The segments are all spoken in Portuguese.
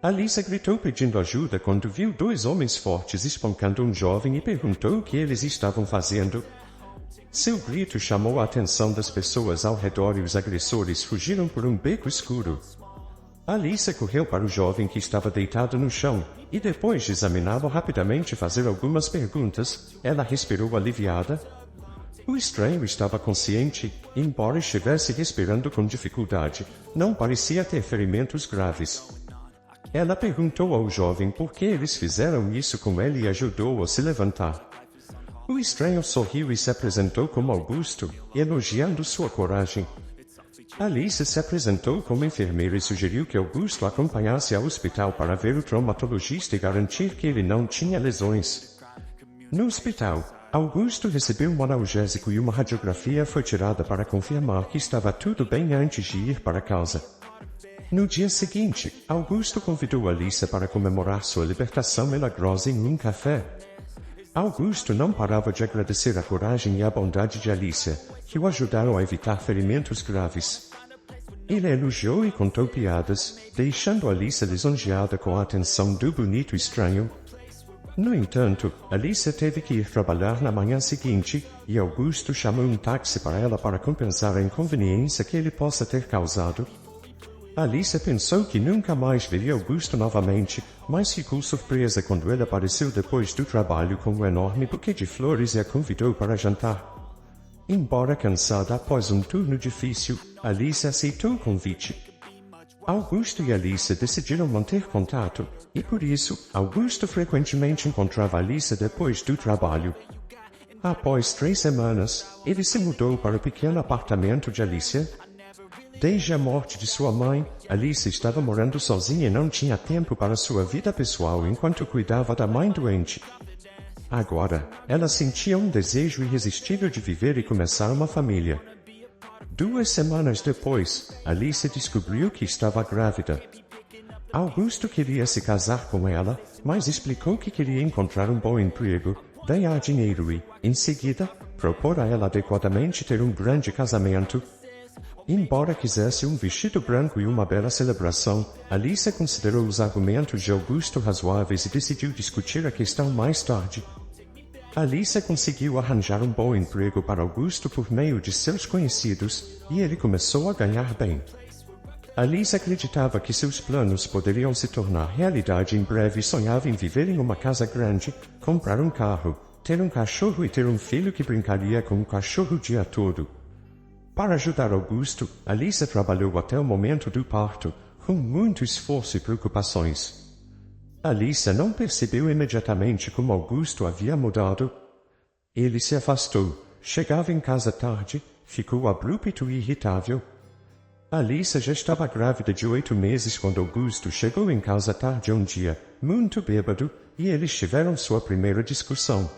Alice gritou pedindo ajuda quando viu dois homens fortes espancando um jovem e perguntou o que eles estavam fazendo. Seu grito chamou a atenção das pessoas ao redor e os agressores fugiram por um beco escuro. Alice correu para o jovem que estava deitado no chão, e depois de examiná-lo rapidamente e fazer algumas perguntas, ela respirou aliviada. O estranho estava consciente, embora estivesse respirando com dificuldade, não parecia ter ferimentos graves. Ela perguntou ao jovem por que eles fizeram isso com ele e ajudou-o a se levantar. O estranho sorriu e se apresentou como Augusto, elogiando sua coragem. Alice se apresentou como enfermeira e sugeriu que Augusto acompanhasse ao hospital para ver o traumatologista e garantir que ele não tinha lesões. No hospital, Augusto recebeu um analgésico e uma radiografia foi tirada para confirmar que estava tudo bem antes de ir para casa. No dia seguinte, Augusto convidou Alice para comemorar sua libertação milagrosa em um café. Augusto não parava de agradecer a coragem e a bondade de Alice, que o ajudaram a evitar ferimentos graves. Ele elogiou e contou piadas, deixando Alice lisonjeada com a atenção do bonito estranho. No entanto, Alice teve que ir trabalhar na manhã seguinte, e Augusto chamou um táxi para ela para compensar a inconveniência que ele possa ter causado. Alice pensou que nunca mais veria Augusto novamente, mas ficou surpresa quando ele apareceu depois do trabalho com um enorme buquê de flores e a convidou para jantar. Embora cansada após um turno difícil, Alice aceitou o convite. Augusto e Alice decidiram manter contato, e por isso, Augusto frequentemente encontrava Alice depois do trabalho. Após 3 semanas, ele se mudou para o pequeno apartamento de Alice. Desde a morte de sua mãe, Alice estava morando sozinha e não tinha tempo para sua vida pessoal enquanto cuidava da mãe doente. Agora, ela sentia um desejo irresistível de viver e começar uma família. 2 semanas depois, Alice descobriu que estava grávida. Augusto queria se casar com ela, mas explicou que queria encontrar um bom emprego, ganhar dinheiro e, em seguida, propor a ela adequadamente ter um grande casamento. Embora quisesse um vestido branco e uma bela celebração, Alice considerou os argumentos de Augusto razoáveis e decidiu discutir a questão mais tarde. Alice conseguiu arranjar um bom emprego para Augusto por meio de seus conhecidos, e ele começou a ganhar bem. Alice acreditava que seus planos poderiam se tornar realidade em breve e sonhava em viver em uma casa grande, comprar um carro, ter um cachorro e ter um filho que brincaria com o cachorro o dia todo. Para ajudar Augusto, Alice trabalhou até o momento do parto, com muito esforço e preocupações. Alice não percebeu imediatamente como Augusto havia mudado. Ele se afastou, chegava em casa tarde, ficou abrupto e irritável. Alice já estava grávida de 8 meses quando Augusto chegou em casa tarde um dia, muito bêbado, e eles tiveram sua primeira discussão.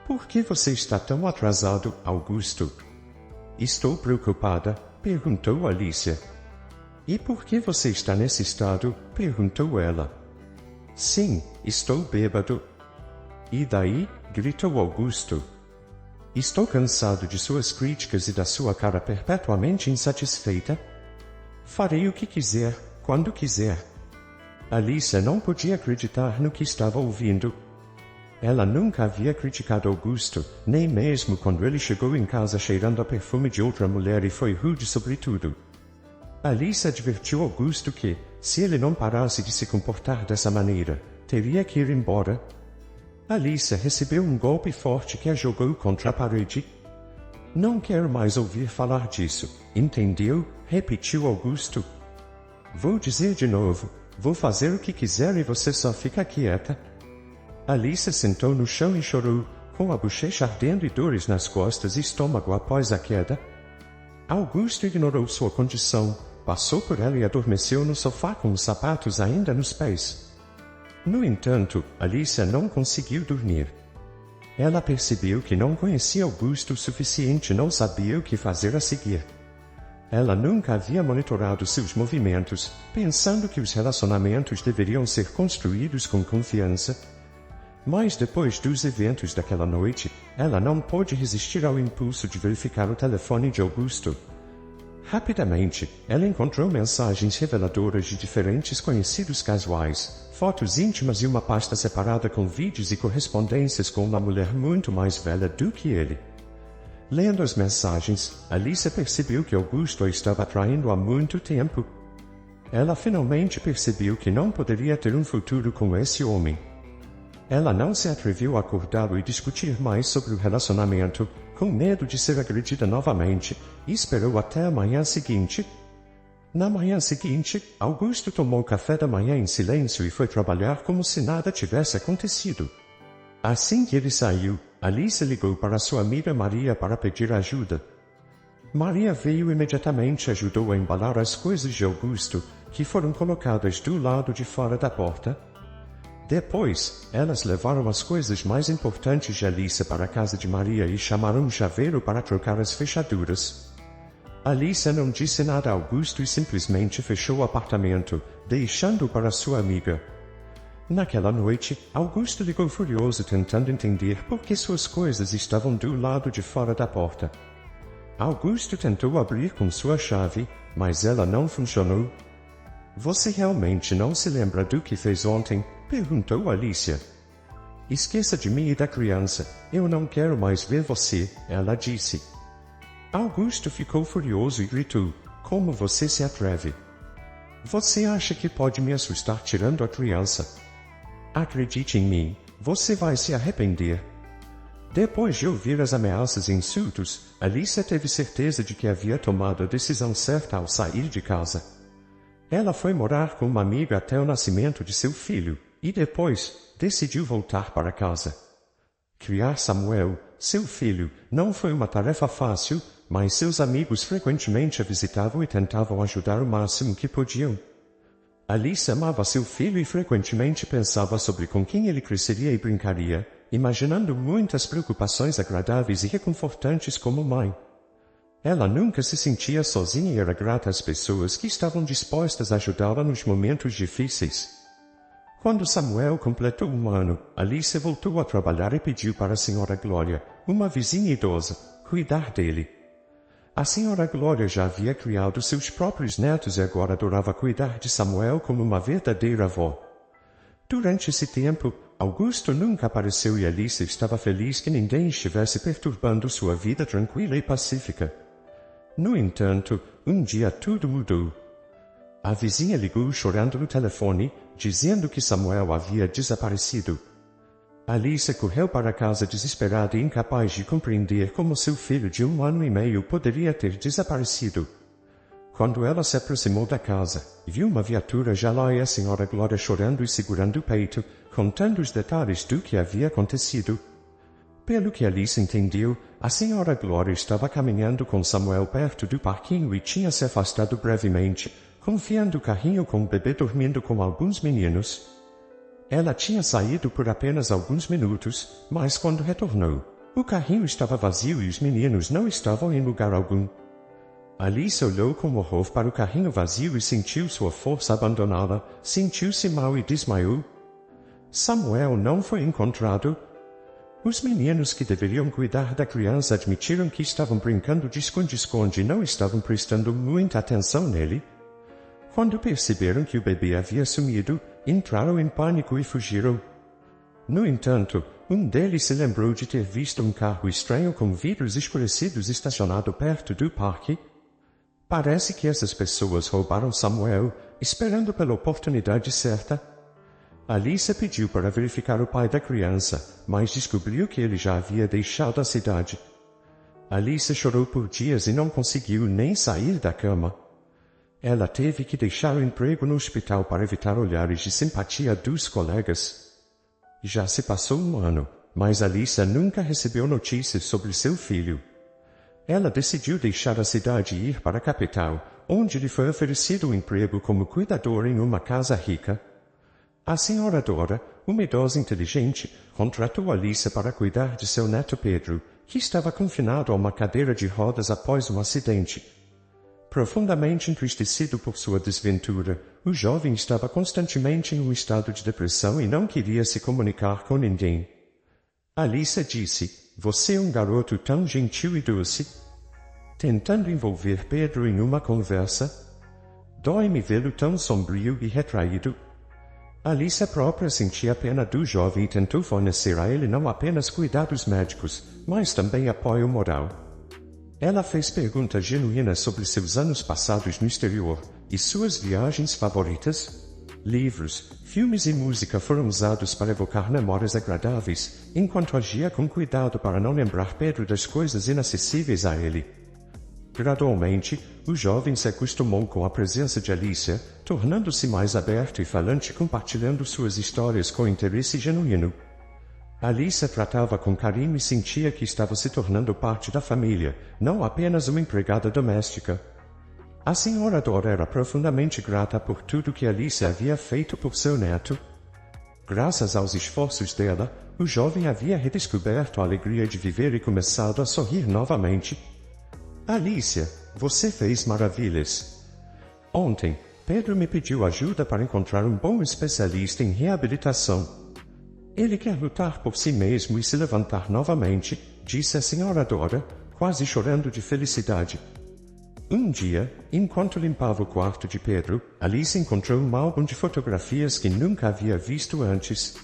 "Por que você está tão atrasado, Augusto?" "Estou preocupada", perguntou Alice. "E por que você está nesse estado?" perguntou ela. "Sim, estou bêbado." "E daí?" gritou Augusto. "Estou cansado de suas críticas e da sua cara perpetuamente insatisfeita. Farei o que quiser, quando quiser." Alice não podia acreditar no que estava ouvindo. Ela nunca havia criticado Augusto, nem mesmo quando ele chegou em casa cheirando a perfume de outra mulher e foi rude sobre tudo. Alice advertiu Augusto que, se ele não parasse de se comportar dessa maneira, teria que ir embora. Alice recebeu um golpe forte que a jogou contra a parede. "Não quero mais ouvir falar disso, entendeu?" repetiu Augusto. "Vou dizer de novo, vou fazer o que quiser e você só fica quieta." Alice sentou no chão e chorou, com a bochecha ardendo e dores nas costas e estômago após a queda. Augusto ignorou sua condição, passou por ela e adormeceu no sofá com os sapatos ainda nos pés. No entanto, Alice não conseguiu dormir. Ela percebeu que não conhecia Augusto o suficiente e não sabia o que fazer a seguir. Ela nunca havia monitorado seus movimentos, pensando que os relacionamentos deveriam ser construídos com confiança. Mas depois dos eventos daquela noite, ela não pôde resistir ao impulso de verificar o telefone de Augusto. Rapidamente, ela encontrou mensagens reveladoras de diferentes conhecidos casuais, fotos íntimas e uma pasta separada com vídeos e correspondências com uma mulher muito mais velha do que ele. Lendo as mensagens, Alice percebeu que Augusto a estava atraindo há muito tempo. Ela finalmente percebeu que não poderia ter um futuro com esse homem. Ela não se atreveu a acordá-lo e discutir mais sobre o relacionamento, com medo de ser agredida novamente, e esperou até a manhã seguinte. Na manhã seguinte, Augusto tomou café da manhã em silêncio e foi trabalhar como se nada tivesse acontecido. Assim que ele saiu, Alice ligou para sua amiga Maria para pedir ajuda. Maria veio imediatamente e ajudou a embalar as coisas de Augusto, que foram colocadas do lado de fora da porta. Depois, elas levaram as coisas mais importantes de Alice para a casa de Maria e chamaram um chaveiro para trocar as fechaduras. Alice não disse nada a Augusto e simplesmente fechou o apartamento, deixando-o para sua amiga. Naquela noite, Augusto ligou furioso tentando entender por que suas coisas estavam do lado de fora da porta. Augusto tentou abrir com sua chave, mas ela não funcionou. Você realmente não se lembra do que fez ontem? Perguntou Alicia. Esqueça de mim e da criança, eu não quero mais ver você, ela disse. Augusto ficou furioso e gritou, como você se atreve? Você acha que pode me assustar tirando a criança? Acredite em mim, você vai se arrepender. Depois de ouvir as ameaças e insultos, Alicia teve certeza de que havia tomado a decisão certa ao sair de casa. Ela foi morar com uma amiga até o nascimento de seu filho, e depois, decidiu voltar para casa. Criar Samuel, seu filho, não foi uma tarefa fácil, mas seus amigos frequentemente a visitavam e tentavam ajudar o máximo que podiam. Alice amava seu filho e frequentemente pensava sobre com quem ele cresceria e brincaria, imaginando muitas preocupações agradáveis e reconfortantes como mãe. Ela nunca se sentia sozinha e era grata às pessoas que estavam dispostas a ajudá-la nos momentos difíceis. Quando Samuel completou 1 ano, Alice voltou a trabalhar e pediu para a Sra. Glória, uma vizinha idosa, cuidar dele. A Sra. Glória já havia criado seus próprios netos e agora adorava cuidar de Samuel como uma verdadeira avó. Durante esse tempo, Augusto nunca apareceu e Alice estava feliz que ninguém estivesse perturbando sua vida tranquila e pacífica. No entanto, um dia tudo mudou. A vizinha ligou chorando no telefone, dizendo que Samuel havia desaparecido. Alice correu para casa desesperada e incapaz de compreender como seu filho de 1 ano e meio poderia ter desaparecido. Quando ela se aproximou da casa, viu uma viatura já lá e a Sra. Glória chorando e segurando o peito, contando os detalhes do que havia acontecido. Pelo que Alice entendeu, a Sra. Glória estava caminhando com Samuel perto do parquinho e tinha se afastado brevemente, confiando o carrinho com o bebê dormindo com alguns meninos. Ela tinha saído por apenas alguns minutos, mas quando retornou, o carrinho estava vazio e os meninos não estavam em lugar algum. Alice olhou com horror para o carrinho vazio e sentiu sua força abandoná-la, sentiu-se mal e desmaiou. Samuel não foi encontrado. Os meninos que deveriam cuidar da criança admitiram que estavam brincando de esconde-esconde e não estavam prestando muita atenção nele. Quando perceberam que o bebê havia sumido, entraram em pânico e fugiram. No entanto, um deles se lembrou de ter visto um carro estranho com vidros escurecidos estacionado perto do parque. Parece que essas pessoas roubaram Samuel, esperando pela oportunidade certa. Alice pediu para verificar o pai da criança, mas descobriu que ele já havia deixado a cidade. Alice chorou por dias e não conseguiu nem sair da cama. Ela teve que deixar o emprego no hospital para evitar olhares de simpatia dos colegas. Já se passou 1 ano, mas Alice nunca recebeu notícias sobre seu filho. Ela decidiu deixar a cidade e ir para a capital, onde lhe foi oferecido um emprego como cuidador em uma casa rica. A Sra. Dora, uma idosa inteligente, contratou Alice para cuidar de seu neto Pedro, que estava confinado a uma cadeira de rodas após um acidente. Profundamente entristecido por sua desventura, o jovem estava constantemente em um estado de depressão e não queria se comunicar com ninguém. Alice disse, "Você é um garoto tão gentil e doce." tentando envolver Pedro em uma conversa. Dói-me vê-lo tão sombrio e retraído. Alice própria sentia pena do jovem e tentou fornecer a ele não apenas cuidados médicos, mas também apoio moral. Ela fez perguntas genuínas sobre seus anos passados no exterior e suas viagens favoritas. Livros, filmes e música foram usados para evocar memórias agradáveis, enquanto agia com cuidado para não lembrar Pedro das coisas inacessíveis a ele. Gradualmente, o jovem se acostumou com a presença de Alicia, tornando-se mais aberto e falante, compartilhando suas histórias com interesse genuíno. Alicia tratava com carinho e sentia que estava se tornando parte da família, não apenas uma empregada doméstica. A senhora Dora era profundamente grata por tudo que Alicia havia feito por seu neto. Graças aos esforços dela, o jovem havia redescoberto a alegria de viver e começado a sorrir novamente. Alicia, você fez maravilhas. Ontem, Pedro me pediu ajuda para encontrar um bom especialista em reabilitação. Ele quer lutar por si mesmo e se levantar novamente, disse a senhora Dora, quase chorando de felicidade. Um dia, enquanto limpava o quarto de Pedro, Alice encontrou um álbum de fotografias que nunca havia visto antes.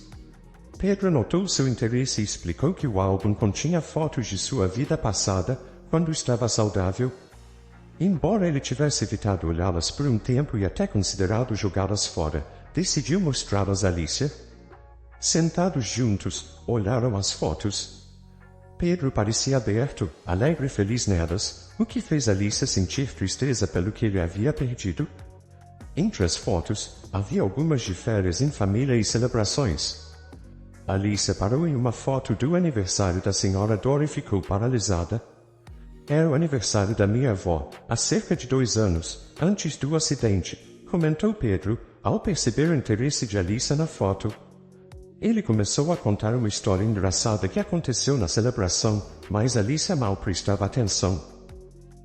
Pedro notou seu interesse e explicou que o álbum continha fotos de sua vida passada, quando estava saudável. Embora ele tivesse evitado olhá-las por um tempo e até considerado jogá-las fora, decidiu mostrá-las a Alicia. Sentados juntos, olharam as fotos. Pedro parecia aberto, alegre e feliz nelas, o que fez Alicia sentir tristeza pelo que ele havia perdido. Entre as fotos, havia algumas de férias em família e celebrações. Alicia parou em uma foto do aniversário da senhora Dora e ficou paralisada. Era o aniversário da minha avó, há cerca de 2 anos, antes do acidente, comentou Pedro, ao perceber o interesse de Alicia na foto. Ele começou a contar uma história engraçada que aconteceu na celebração, mas Alicia mal prestava atenção.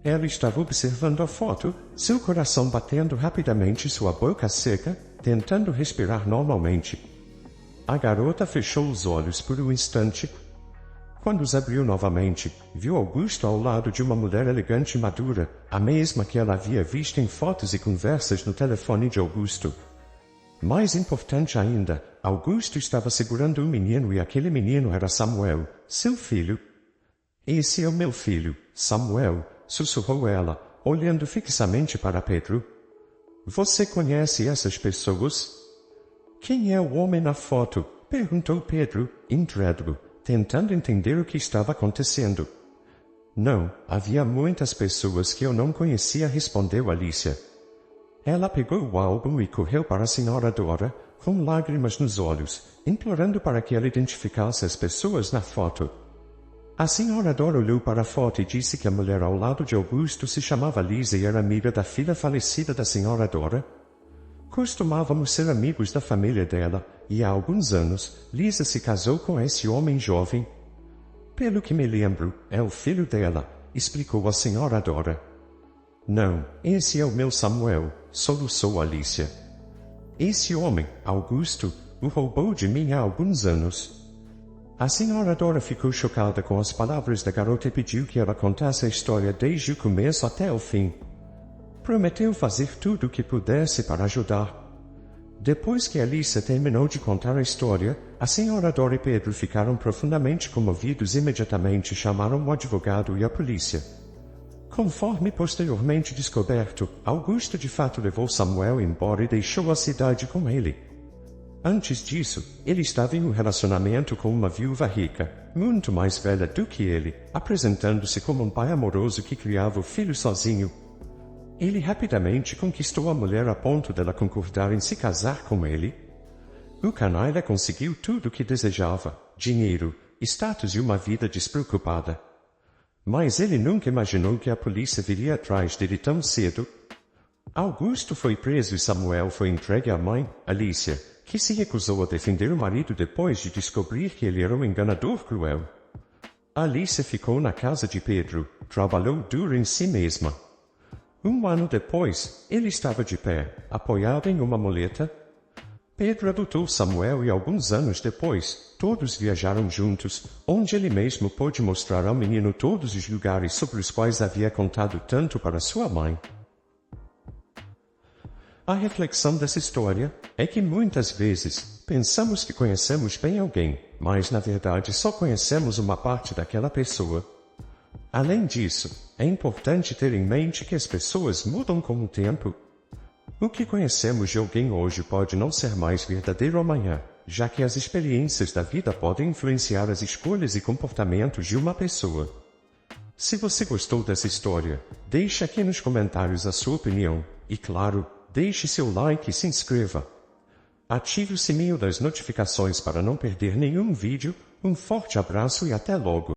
Ela estava observando a foto, seu coração batendo rapidamente e sua boca seca, tentando respirar normalmente. A garota fechou os olhos por um instante. Quando os abriu novamente, viu Augusto ao lado de uma mulher elegante e madura, a mesma que ela havia visto em fotos e conversas no telefone de Augusto. Mais importante ainda, Augusto estava segurando um menino e aquele menino era Samuel, seu filho. Esse é o meu filho, Samuel, sussurrou ela, olhando fixamente para Pedro. Você conhece essas pessoas? Quem é o homem na foto? Perguntou Pedro, incrédulo, tentando entender o que estava acontecendo. Não, havia muitas pessoas que eu não conhecia, respondeu Alicia. Ela pegou o álbum e correu para a senhora Dora, com lágrimas nos olhos, implorando para que ela identificasse as pessoas na foto. A senhora Dora olhou para a foto e disse que a mulher ao lado de Augusto se chamava Lisa e era amiga da filha falecida da senhora Dora. Costumávamos ser amigos da família dela, e há alguns anos, Lisa se casou com esse homem jovem. Pelo que me lembro, é o filho dela, explicou a senhora Dora. Não, esse é o meu Samuel, soluçou Alicia. Esse homem, Augusto, o roubou de mim há alguns anos. A senhora Dora ficou chocada com as palavras da garota e pediu que ela contasse a história desde o começo até o fim. Prometeu fazer tudo o que pudesse para ajudar. Depois que Alicia terminou de contar a história, a senhora Dora e Pedro ficaram profundamente comovidos e imediatamente chamaram o advogado e a polícia. Conforme posteriormente descoberto, Augusto de fato levou Samuel embora e deixou a cidade com ele. Antes disso, ele estava em um relacionamento com uma viúva rica, muito mais velha do que ele, apresentando-se como um pai amoroso que criava o filho sozinho. Ele rapidamente conquistou a mulher a ponto dela concordar em se casar com ele. O canalha conseguiu tudo o que desejava, dinheiro, status e uma vida despreocupada. Mas ele nunca imaginou que a polícia viria atrás dele tão cedo. Augusto foi preso e Samuel foi entregue à mãe, Alicia, que se recusou a defender o marido depois de descobrir que ele era um enganador cruel. Alicia ficou na casa de Pedro, trabalhou duro em si mesma. 1 ano depois, ele estava de pé, apoiado em uma muleta. Pedro adotou Samuel e alguns anos depois, todos viajaram juntos, onde ele mesmo pôde mostrar ao menino todos os lugares sobre os quais havia contado tanto para sua mãe. A reflexão dessa história é que muitas vezes pensamos que conhecemos bem alguém, mas na verdade só conhecemos uma parte daquela pessoa. Além disso, é importante ter em mente que as pessoas mudam com o tempo. O que conhecemos de alguém hoje pode não ser mais verdadeiro amanhã, já que as experiências da vida podem influenciar as escolhas e comportamentos de uma pessoa. Se você gostou dessa história, deixe aqui nos comentários a sua opinião, e claro, deixe seu like e se inscreva. Ative o sininho das notificações para não perder nenhum vídeo. Um forte abraço e até logo!